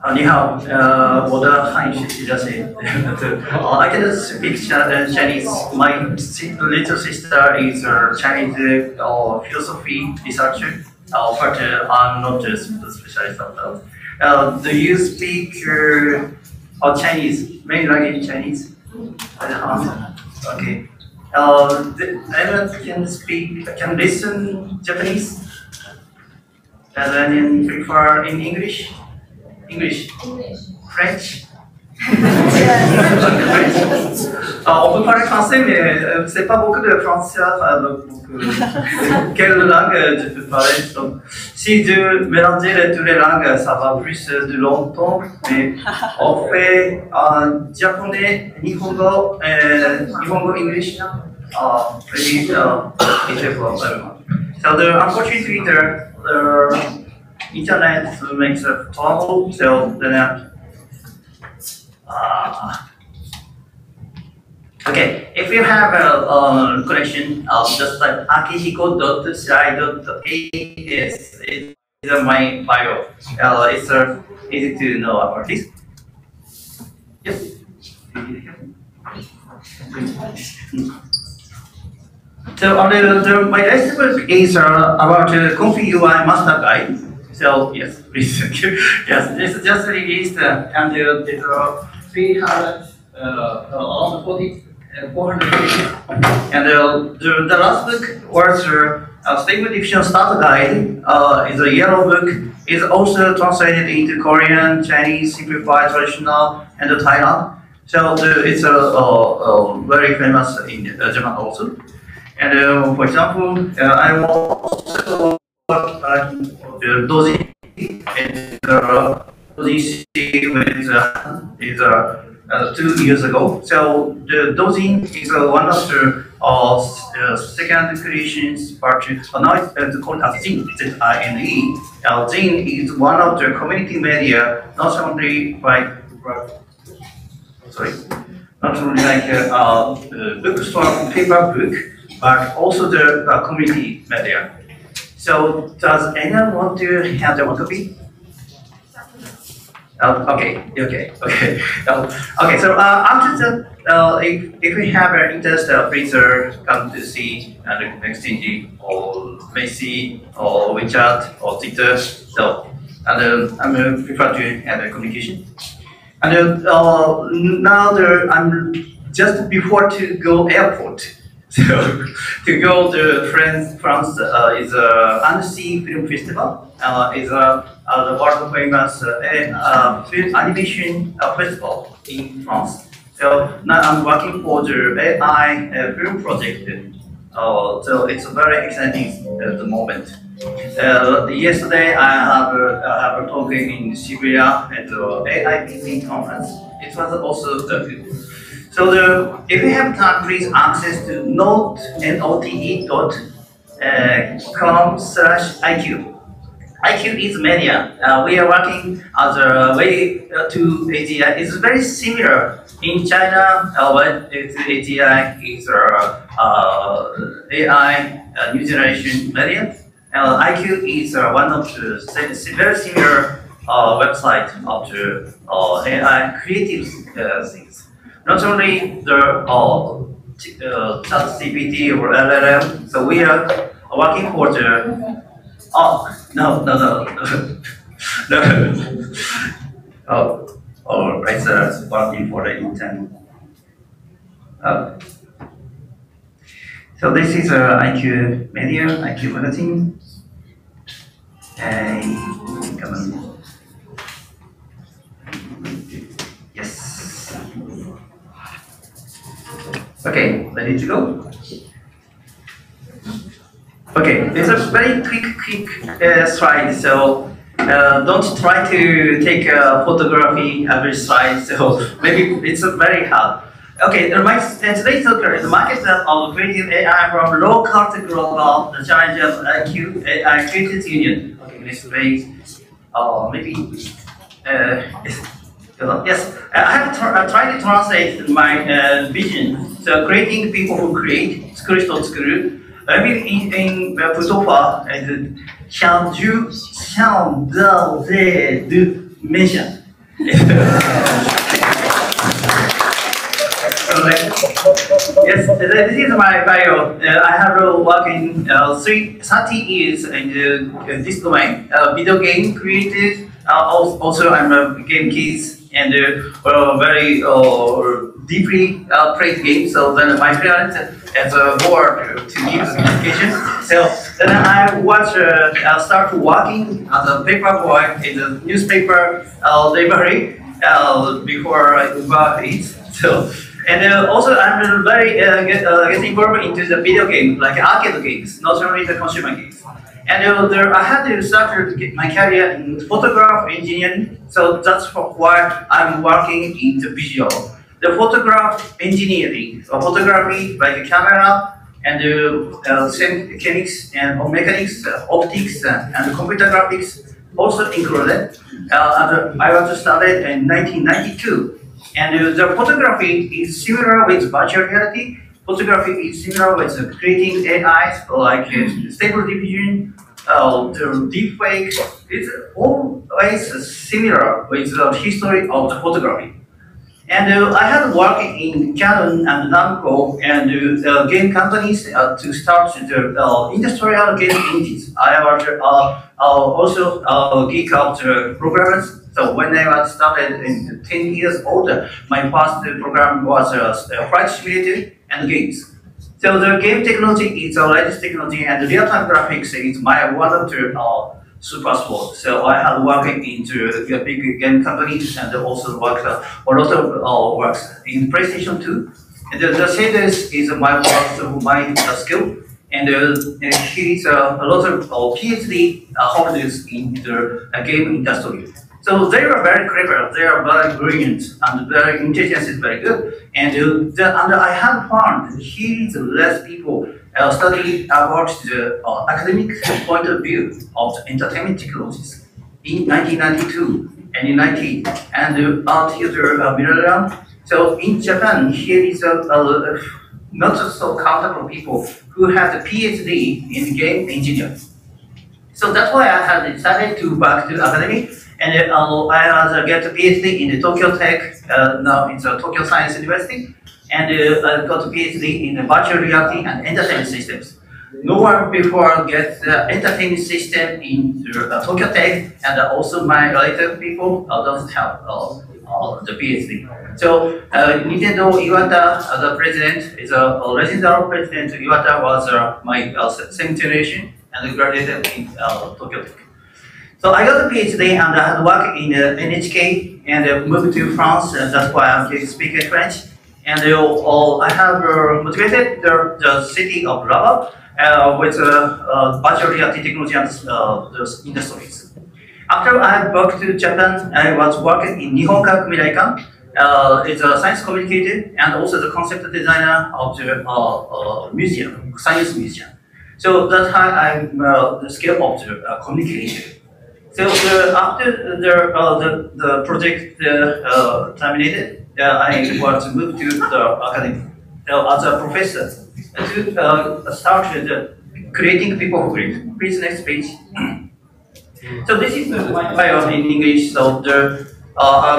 I can speak Chinese. My little sister is a Chinese philosophy researcher, but I'm not a specialist of that. Do you speak Chinese? Main language Chinese? Okay. Anyone can listen Japanese? And then prefer in English? English? French? On peut parler français, mais c'est pas beaucoup de français. Quelle langue je peux parler? Donc, si je mélanger toutes les langues, ça va plus de longtemps. Mais on fait japonais, nihongo, English. Pretty easy problem. So unfortunately, the internet makes a trouble. So then. Okay, if you have a connection, just like Akihiko.ci.as is my bio. It's easy to know about this. Yes. So my next book is about Config UI Master Guide. So yes, please. Yes, it's just released and it's 400 pages. And the last book was Stable Diffusion Starter Guide. Is a yellow book. It's also translated into Korean, Chinese, Simplified, Traditional, and Thailand. So it's very famous in Japan also. And for example, I'm also Doji, and Doji is 2 years ago. So the Doji is one of the second creations, but now it's called as Zine, Z-I-N-E. Zine is one of the community media, not only like bookstore paper book, but also the community media. So does anyone want to have the one copy? Okay. So after that, if we have an interest, please come to see and exchange or Messi or WeChat or Twitter. So I'm prefer to have a communication. And now I'm just before to go airport. So to go to France is Annecy Film Festival. Is the world famous film animation festival in France. So now I'm working for the AI film project. So it's very exciting at the moment. Yesterday I have a talk in Shibuya at the AI PC conference. It was also good. So if you have time, please access to note.com/IQ. IQ is media. We are working as a way to AGI. It's very similar in China. AGI is AI new generation media. IQ is one of the very similar website of the AI creative things. Not only the ChatGPT or LLM. So we are working for the. Oh no. Oh, it's working for the intent. So this is IQ Media, IQ Magazine. Come on. Yes. Okay, ready to go? Okay, it's a very quick slide, so don't try to take a photography every slide, so maybe it's very hard. Okay, today's talk, the market of creative AI from local to global, the challenge of IQ AI Creators Union. Okay, next page. Maybe, yes, I have tried to translate my vision. So creating people who create, school. Maybe in Putopa, 想 do mention. Yes, this is my bio. I have worked in 30 years in this domain. Video game created. Also, I'm a game kid and very deeply played games. So then my parents has more to give education. So then I start working as a paper boy in the newspaper library before I got it. So. And also, I'm very getting involved into the video game, like arcade games, not only the consumer games. And I had to start my career in photograph engineering, so that's why I'm working in the visual. The photograph engineering, photography, like camera, and mechanics and mechanics, optics, and computer graphics also included. I was started in 1992. And the photography is similar with virtual reality. Photography is similar with creating AIs like stable diffusion, the deep fake. It's always similar with the history of the photography. And I had worked in Canon and Namco and game companies to start the industrial game engines. I was also geek of the programmers. So when I was started in 10 years old, my first program was flight simulator and games. So the game technology is the latest technology, and real-time graphics is one of the super sports. So I had worked into big game companies and also worked a lot of works in PlayStation 2. And the sales is my skill. And he's a lot of PhD holders in the game industry. So they are very clever, they are very brilliant, and their intelligence is very good. And I have found here's less people study about the academic point of view of the entertainment technologies in 1992 and in 1990 and until the millennium. So in Japan, here is not so countable people who have a PhD in game engineering. So that's why I have decided to back to academy. And I get a PhD in the Tokyo Tech, now it's Tokyo Science University, and I got a PhD in virtual reality and entertainment systems. No one before gets the entertainment system in Tokyo Tech, and also my later people don't have the PhD. So Nintendo Iwata, the president, is a legendary president. Iwata was my same generation and graduated in Tokyo Tech. So I got a PhD and I had worked in NHK and moved to France, and that's why I'm speaking French. And I have motivated the city of Rabat with virtual reality technology and the industries. After I had worked to Japan, I was working in Nihon Kaku Miraikan. It's a science communicator and also the concept designer of the museum, science museum. So that's how I'm the skill of the communication. So after the project terminated, I was to move to the academy as a professor to start creating people who create. Please next page. So this is my bio in English. So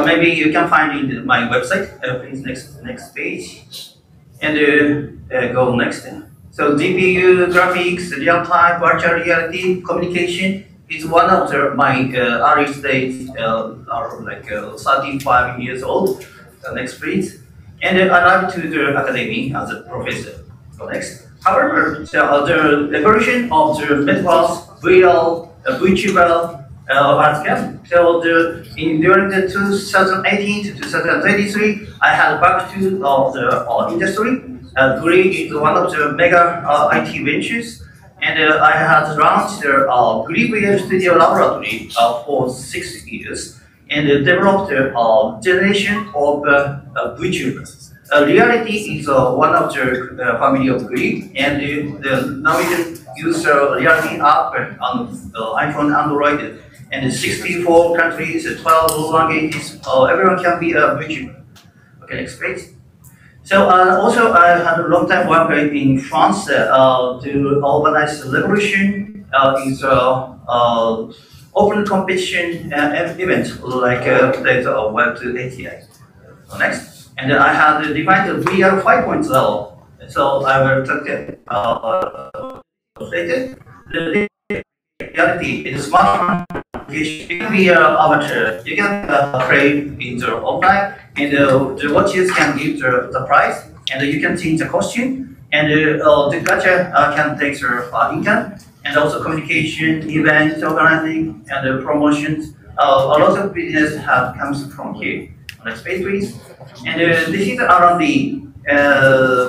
maybe you can find it in my website. Please next page, and go next. So GPU graphics, real-time virtual reality communication is one of my early stage, are like 35 years old. Next please. And I arrived to the academy as a professor. So next. However, the evolution of the metaverse, VR, VTuber has come. So during the 2018 to 2023, I had back to the industry. Gree is one of the mega IT ventures. And I had launched the Gree Studio Laboratory for 6 years and developed a generation of VTubers. Reality is one of the family of Gree, and now we can use Reality app on iPhone, Android, and 64 countries, 12 languages. Everyone can be a VTuber. Okay, next page. So also I had a long time work in France to organize the revolution. Is open competition event like the Web 2 ATI. So next, and I have defined the VR 5.0. So I will talk later. The reality is smartphone application. You can be an amateur. You can play in the offline, and the watches can give the price, and you can change the costume, and the gacha can take the income, and also communication, events, organizing, and promotions. A lot of business comes from here. Next page, please. And this is around the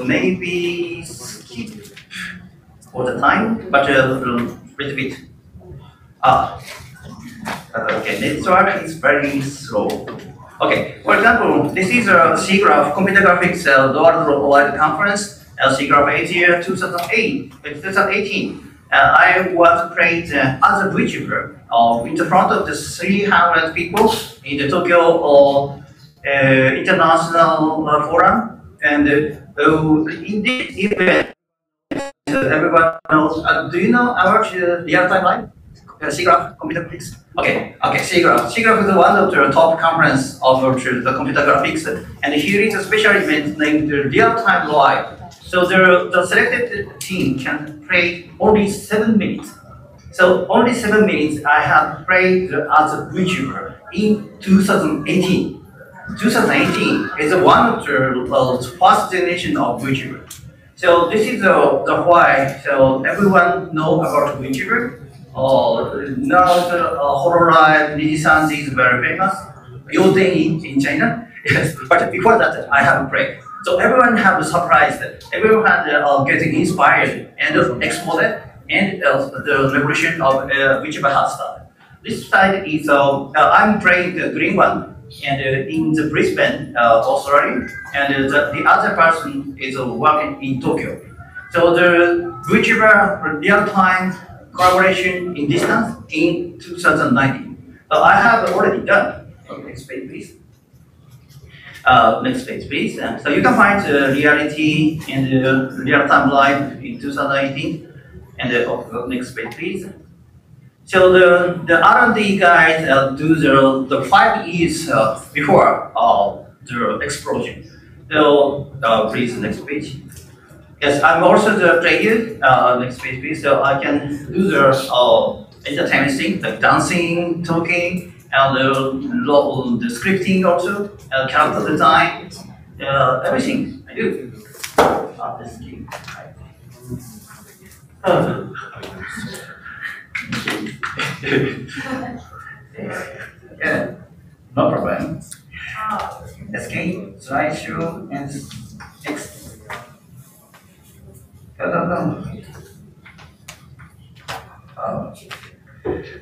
maybe skip for the time, but a little bit. Okay, network is very slow. Okay, for example, this is a SIGGRAPH Computer Graphics Worldwide Conference, SIGGRAPH Asia 2018. I was played as a VTuber in the front of the 300 people in the Tokyo International Forum, and in this event, everyone knows. Do you know about real-time live? SIGGRAPH Computer Graphics. Okay, SIGGRAPH. SIGGRAPH is one of the top conference of the computer graphics, and here is a special event named Real-Time Live. So the selected team can play only 7 minutes. So only 7 minutes I have played as a VTuber in 2018. 2018 is one of the first generation of VTuber. So this is the why. So everyone know about VTuber. Now the Hololive Nijisan is very famous. Yoden in China. Yes, but before that I have played. So everyone have surprised. Everyone getting inspired and exploded, and the revolution of VTuber has started. This side is I'm playing the green one, and in the Brisbane, Australia, and the other person is working in Tokyo. So the VTuber real-time collaboration in distance in 2019. So I have already done. Next page, please. Next page, please. So you can find reality and real-time live in 2018. And next page, please. So the R&D guys do the 5 years before the explosion. So please, next page. Yes, I'm also the player. Next page, please. So I can do the entertainment thing, like dancing, talking, and the scripting also, character design, everything I do. This game. Yeah, no problem. Escape, slideshow, and next.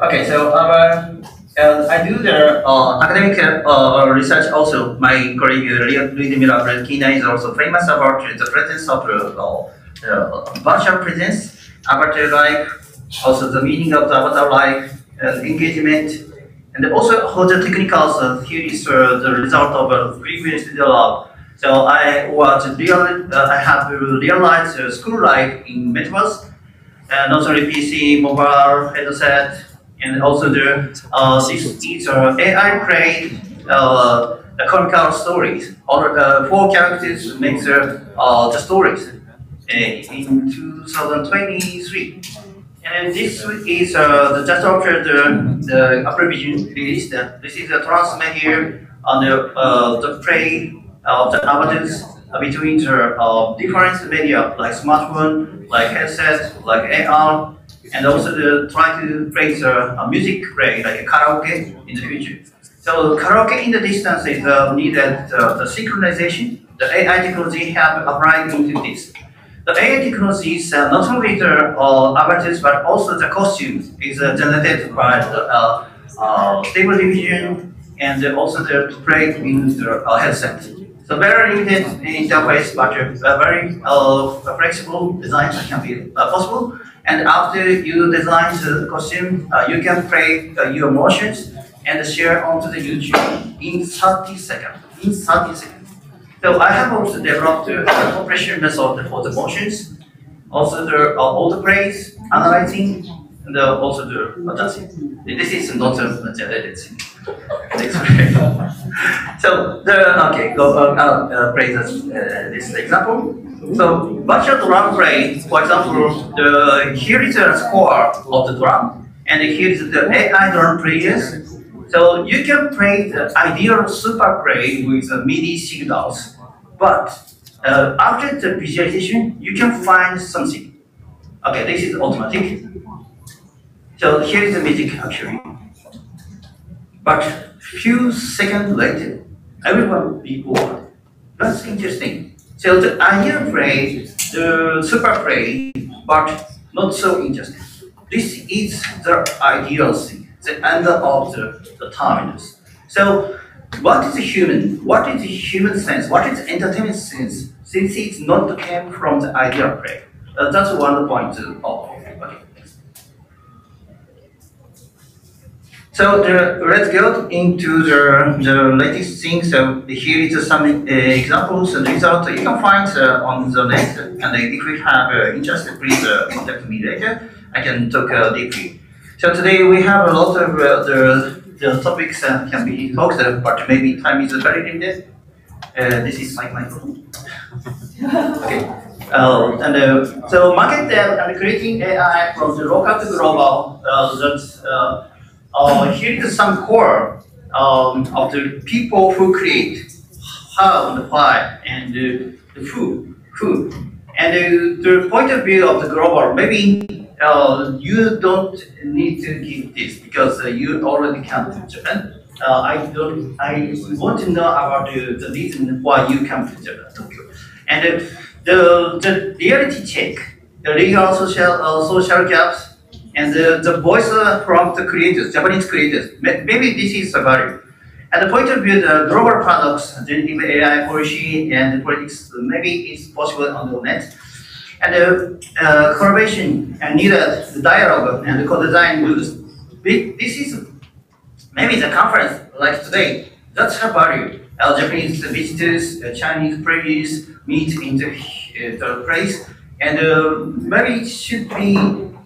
Okay, so I do the academic research also. My colleague Luigi Mira is also famous about the presence of virtual presence, avatar life, also the meaning of the avatar life, engagement, and also how the technicals here is the result of a previous lab. So I have realized school life in metaverse, not only PC, mobile, headset, and also the AI create the comical stories. Or 4 characters make the stories in 2023. And this is just after the abbreviation released. This is a transmedia on the play of the avatars between the different media like smartphone, like headset, like AR, and also try to play the music play like karaoke in the future. So karaoke in the distance is needed the synchronization. The AI technology have applied into this. The AI technology is not only the avatars but also the costumes is generated by the stable diffusion and also the play in the headset. So very limited interface, but very flexible design can be possible. And after you design the costume, you can play your motions and share onto the YouTube in 30 seconds. So I have also developed the compression method for the motions, also the autoplays, analyzing, and also that's it. This is not generated. Next way. So play this example. So virtual drum play, for example, here is the score of the drum, and here is the AI drum players. So you can play the ideal super play with MIDI signals, but after the visualization, you can find something. Okay, this is automatic. So here is the music actually. But few seconds later, everyone will be bored. That's interesting. So the ideal play, the super play, but not so interesting. This is the ideal thing, the end of the terminus. So what is the human? What is the human sense? What is the entertainment sense? Since it's not came from the ideal play. That's one point. Okay. So let's go into the latest thing. So here is some examples and results you can find on the net. And if you have interest, please contact me later. I can talk deeply. So today we have a lot of the topics can be talked, but maybe time is very limited. This is my microphone. Okay. So market and creating AI from the local to global. Here is some core of the people who create how and why and the food. And the point of view of the global, maybe you don't need to give this because you already come to Japan. I want to know about the reason why you come to Japan, Tokyo. And the reality check, the legal social gaps, and the voice from the creators, Japanese creators. Maybe this is the value. And the point of view, the global products, generative AI policy and politics, maybe it's possible on the net. And the collaboration and needed, the dialogue and the co-design rules. This is maybe the conference like today. That's her value. Japanese visitors, Chinese players meet in the place, and maybe it should be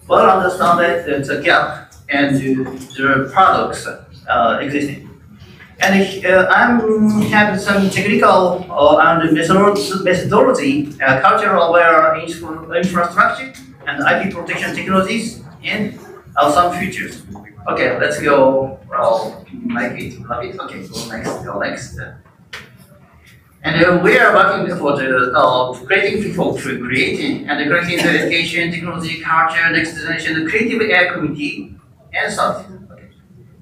well understand that the gap and the products existing. And I'm having some technical and methodology, cultural aware infrastructure, and IP protection technologies, and some features. Okay, let's go. Like it, love it. Okay, go next. And we are working for the creating people for creating and creating the education, technology, culture, next generation, the creative AI community, and something.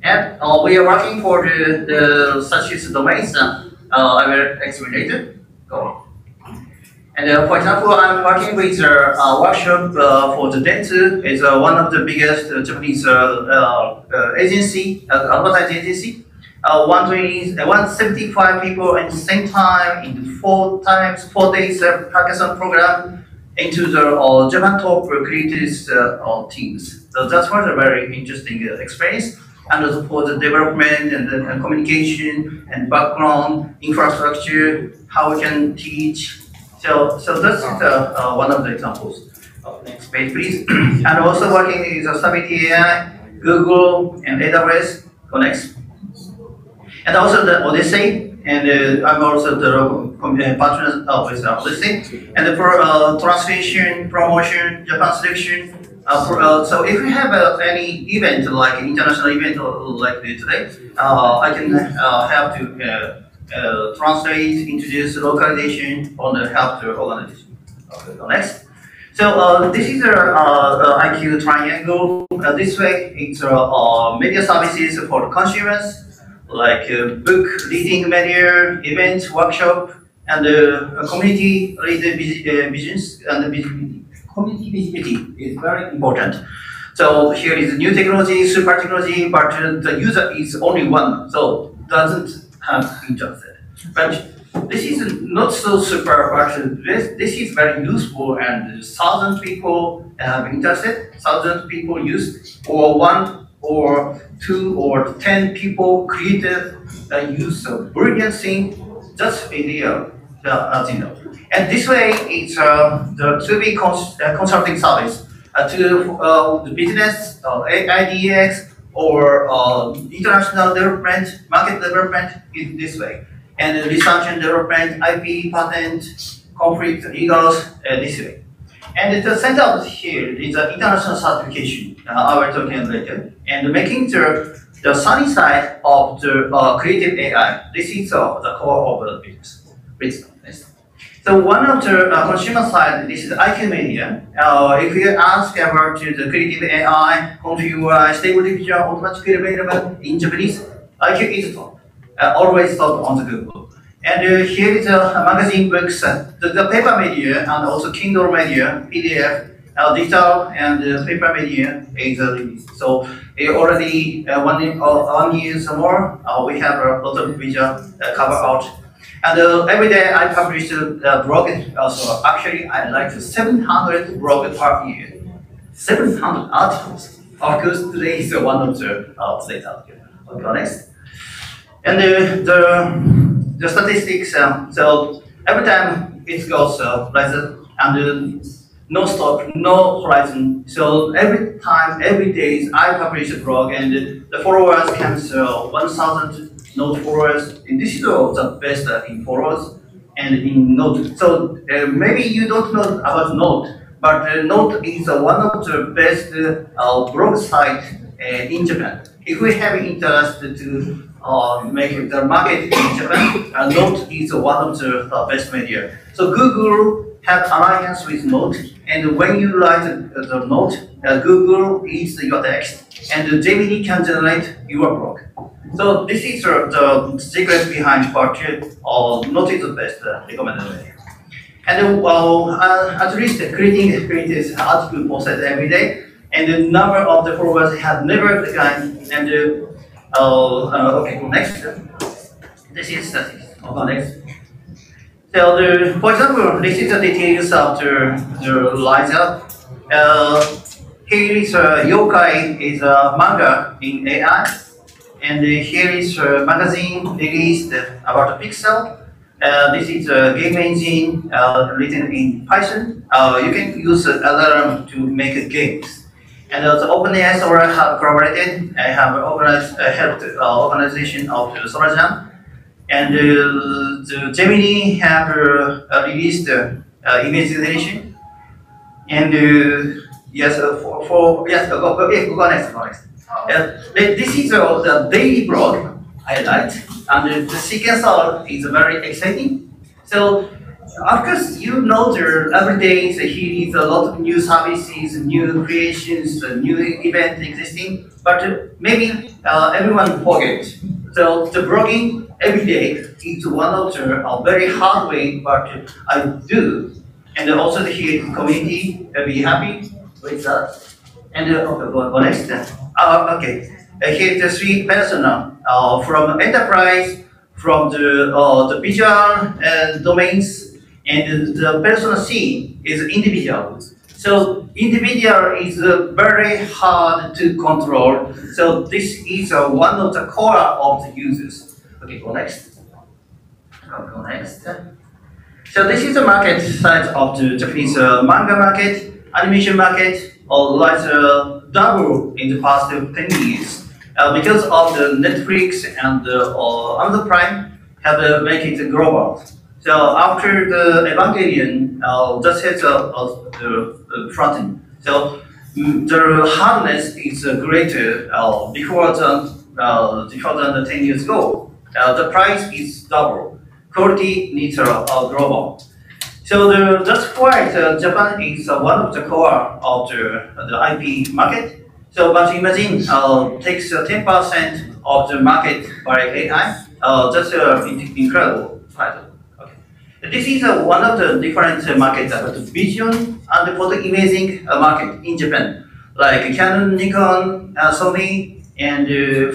And we are working for the such as domains. I will explain later. Go. And for example, I'm working with a workshop for the Dentsu. It's one of the biggest Japanese agency, advertising agency. 175 people at the same time in the 4 days hackathon program into the Japan top creators teams. So that was a very interesting experience. And for the development and the communication and background infrastructure, how we can teach. So that's one of the examples. Next page, please. And also working with Stability AI, Google, and AWS. Go next. And also the Odyssey, and I'm also the partner with Odyssey. And for translation, promotion, Japan selection. So if we have any event like international event like today, I can help to translate, introduce localization on the help to organization. Okay, next. So this is IQ triangle. This way, it's media services for the consumers, like book reading media, event, workshop, and community visions and visibility. Community visibility is very important. So here is new technology, super technology, but the user is only one, so doesn't have interest. But this is not so super, but this is very useful, and 1,000 people have interested, 1,000 people use, or 1 or 2 or 10 people creative use a brilliant thing. That's ideal, as you know. And this way, it's the 2B consulting service. to the business, IDX, or international development, market development is this way. And research and development, IP, patent, conflict, legals, this way. And the center of here is the international certification, I will talk about later. And making the sunny side of the creative AI. This is the core of the business. So one of the consumer side, this is IQ media. If you ask about the creative AI, configure, stable diffusion, automatically available in Japanese, IQ is top, always top on the Google. And here is a magazine books, the paper media and also Kindle media, PDF, digital and paper media is released. So already 1 year more, we have a lot of visual cover out. And every day I publish a blog. So actually I like 700 blogs per year. 700 articles. Of course, today is one of the today's article. Okay, next. And the statistics. So every time it goes like that, and no stop, no horizon. So every time, every day, I publish a blog, and the followers comes 1,000. Node followers, and this is the best in followers and in Node. So maybe you don't know about Node, but Node is one of the best blog site in Japan. If we have interest to make the market in Japan, Node is one of the best media. So Google have alliance with Node, and when you write the Node, Google reads your text, and Gemini can generate your blog. So this is the secret behind purchase, Node is the best recommended way. And at least creating this article posted every day, and the number of the followers have never declined. And okay, next. This is statistics. Next. So for example, this is the details of the laser. Here is Yokai is a manga in AI. And here is a magazine released about a pixel. This is a game engine written in Python. You can use LLM to make games. And the OpenAI Sora have collaborated. I have helped organization of the Sora-Jam. And the Gemini have released image generation. And yes, go next. This is the daily blog I write, and the sequencer is very exciting. So, of course, you know there every day here is a lot of new services, new creations, new events existing, but maybe everyone forget. So the blogging every day is one of the very hard way, but I do, and also here community be happy with that. And okay, go next. Okay, here the three persona from enterprise, from the visual domains, and the persona C is individual. So individual is very hard to control. So this is one of the core of the users. Okay, go next. Go next. So this is the market size of the Japanese manga market, animation market. Like double in the past 10 years because of the Netflix and Amazon Prime have make it global. So after the Evangelion, just hit the front end. So the hardness is greater before than 10 years ago. The price is double. Quality needs global. So that's why Japan is one of the core of the IP market. So, but imagine takes 10% of the market by AI. That's incredible. Okay. This is one of the different markets, the vision and the photo imaging market in Japan, like Canon, Nikon, Sony, and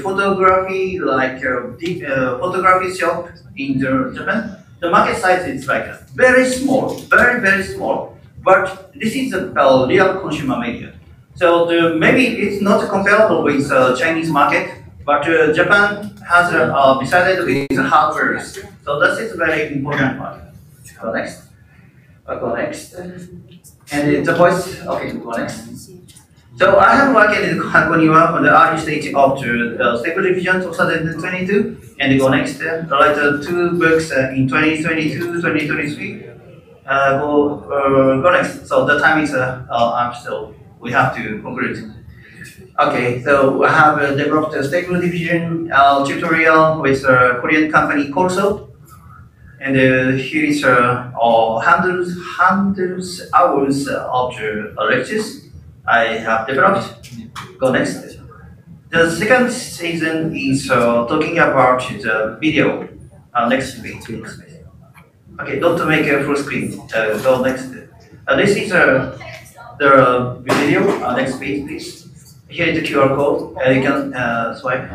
photography, like photography shop in Japan. The market size is like very small, very small, but this is a real consumer media. So maybe it's not comparable with Chinese market, but Japan has decided with hardware. So that is a very important part. Go next. Go next. And the voice, okay, go next. So I have worked in Hakoniwa on the early stage of the Stable Diffusion 2022, and go next. Write 2 books in 2022, 2023. Go next. So the time is up, so we have to conclude. Okay, so I have developed a Stable Diffusion tutorial with a Korean company Corso. And here is hundreds hours of lectures I have developed. Go next. The second season is talking about the video. Next page. Okay, don't make a full screen. Go next. This is the video. Next page, please. Here is the QR code. You can swipe.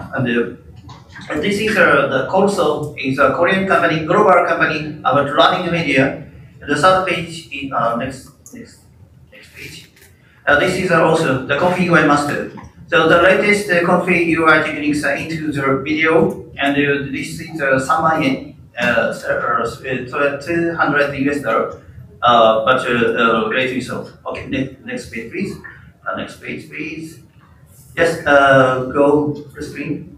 And this is the Corso is a Korean company, global company about running media. And the third page is next page. This is also the Config UI master. So the latest Config UI techniques are into the video, and this is some yen, $200 US, but great result. Okay, next page, please. Next page, please. Yes, go to the screen.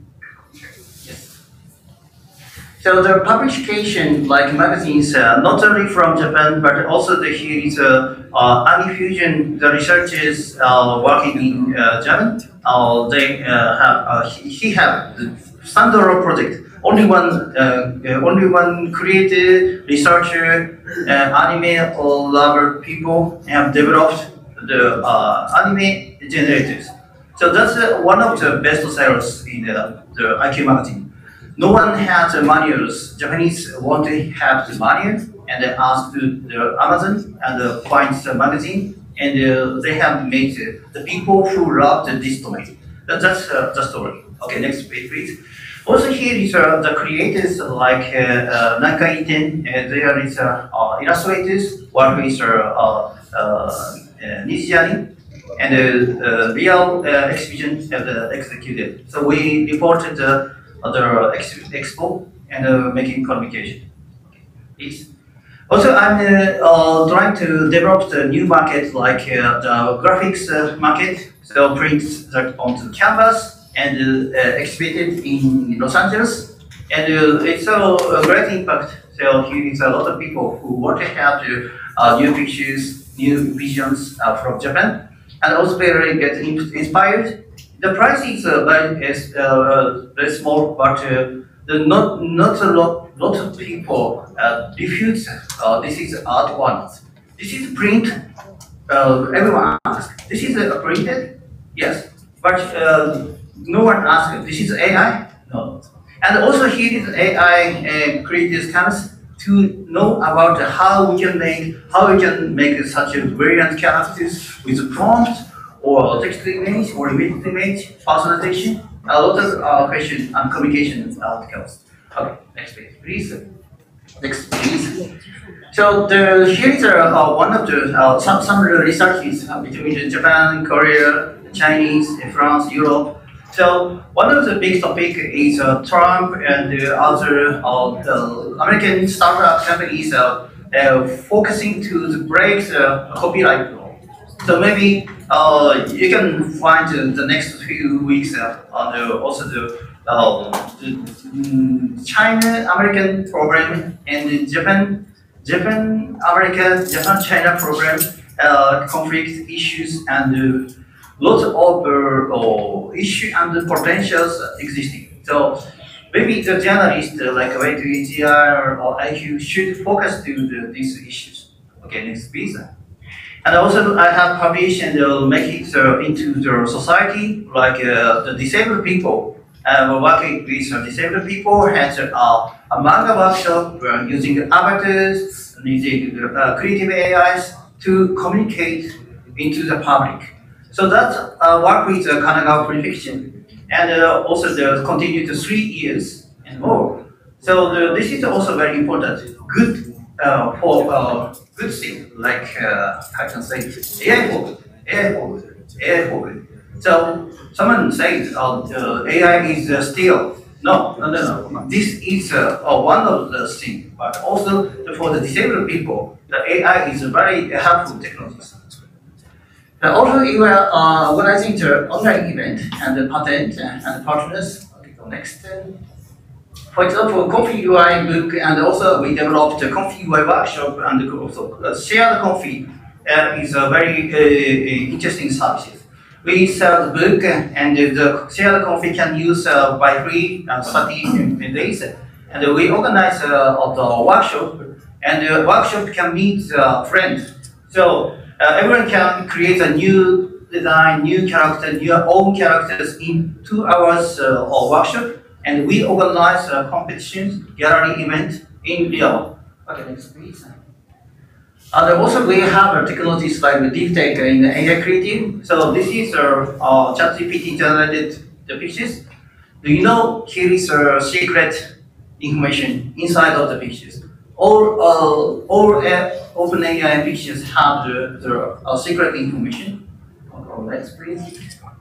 So the publication, like magazines, not only from Japan, but also here is Ani Fusion, the researchers working in German. They he have the standalone project. Only one creator, researcher, anime or lover people have developed the anime generators. So that's one of the best sellers in the IQ magazine. No one has the manuals. Japanese want to have the manual, and they ask to the Amazon and find the magazine, and they have made the people who love this domain. That's the story. Okay, next page, please. Also here is the creators like Nankai Iten. There is illustrators, work with Nishiyani, and real exhibition have executed. So we reported the other expo and making communication. Please. Also, I'm trying to develop the new market like the graphics market. So print that onto canvas and exhibited in Los Angeles, and it's a great impact. So here is a lot of people who want to have new pictures, new visions from Japan, and also very get inspired. The price is very small, but not a lot of people refuse. This is art one. This is print. Everyone asks. This is printed. Yes, but no one asks. This is AI. No. And also here is AI creators comes to know about how we can make such a brilliant characters with prompts, or text to image, or image to image, personalization, a lot of question and communication skills. Okay, next page, please. Next, please. So here is one of the some researches between Japan, Korea, Chinese, France, Europe. So one of the big topic is Trump and the other American startup companies focusing to break the copyright law. So maybe you can find the next few weeks on also the China-American program and the Japan-China program, conflict issues and lots of issue and potentials existing. So maybe the journalists like AGI or IQ should focus to these issues. Okay, next please. And also I have published and make it into the society, like the disabled people. We're working with disabled people, has a manga workshop using avatars, using creative AIs to communicate into the public. So that's work with Kanagawa Prefecture, and also they continue to 3 years and more. So this is also very important, good for good thing, like I can say AI focus. So someone says AI is still no. This is one of the things, but also for the disabled people, the AI is a very helpful technology. Also, we are organizing the online event and the patent and partners. Okay, go next. For example, Config UI book, and also we developed the Config UI workshop, and also shared config is a very interesting service. We sell the book, and the shared config can use by free 30 days. And we organize the workshop, and the workshop can meet friends. So everyone can create a new design, new character, new own characters in 2 hours of workshop. And we organize competitions, gallery event in real. Okay, next please. And also we have technologies like deep tech in AI creative. So this is ChatGPT generated the pictures. Do you know here is secret information inside of the pictures? All OpenAI pictures have the secret information. Okay, next please.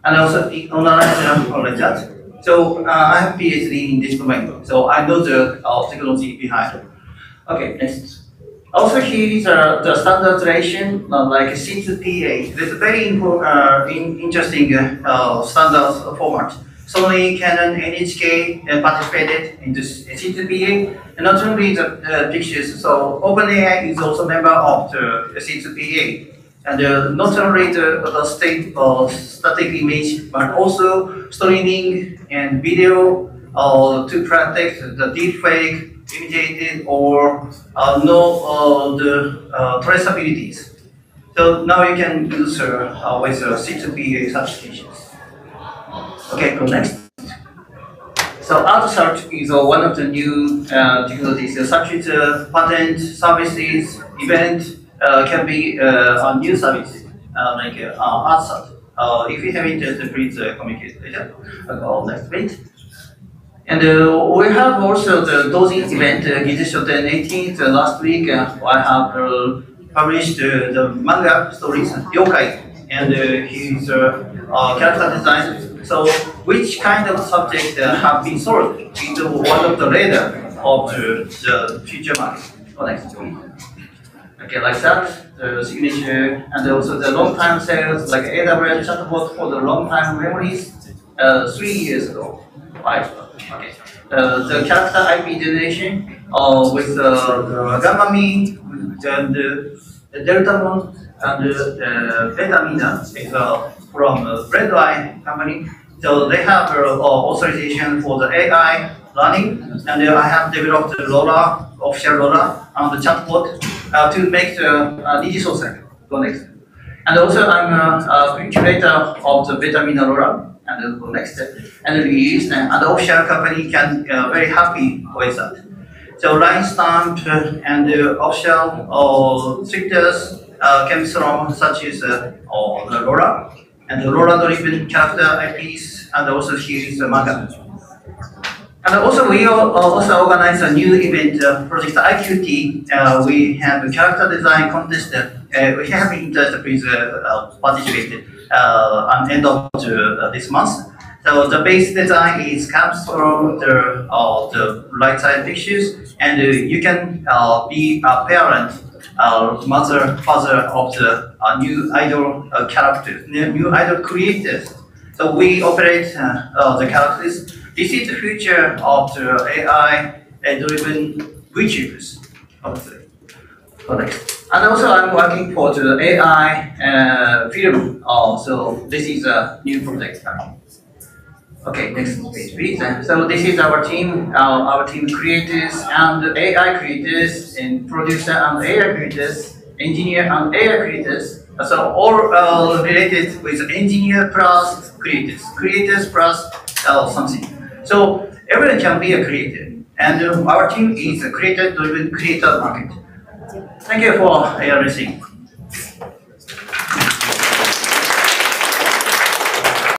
And also analyze that. So I have PhD in this domain, so I know the technology behind it. Okay, next. Also here is the standardization like C2PA. There's a very interesting standard format. Sony, Canon, NHK participated in this C2PA, and not only the pictures. So OpenAI is also a member of the C2PA. And not only the static image, but also streaming and video to protect the deepfake, imitated, or the traceabilities. So now you can use with C2PA certifications. Okay, go next. So art search is one of the new technologies, such as patent, services, event. Can be a new service like art search. If you have interest, please communicate later. Next page. And we have also the dozing event, Gizushou 18th last week. I have published the manga stories, Yokai, and his character design. So, which kind of subject have been solved into one of the radar of the future market? Next, please. Okay, like that, the signature, and also the long-time sales, like AWS chatbot for the long-time memories, 3 years ago. Right. Okay. The character IP generation with the gamma mean, and the delta and the beta mina is from Red Eye company. So they have authorization for the AI learning, and I have developed the LoRa, official LoRa, and the chatbot to make the digital cycle. Go next. And also I'm a curator of the beta mina LoRa, and go next. And release, and the official company can very happy with that. So line stamp and the official strictures comes from such as the LoRa, and the LoRa-driven character IPs, and also here is the manga. And also we also organize a new event, project IQT. We have a character design contest. We have interest, please participate at the end of this month. So the base design comes from the right side pictures, and you can be a parent, mother, father of the new idol characters, new idol creators. So we operate the characters. This is the future of the AI-driven VTubers, obviously. And also I'm working for the AI film. So this is a new project. Okay, next page, please. So this is our team creators and AI creators, and producer and AI creators, engineer and AI creators. So all related with engineer plus creators, creators plus something. So everyone can be a creator, and our team is a creator-driven creator market. Thank you for listening.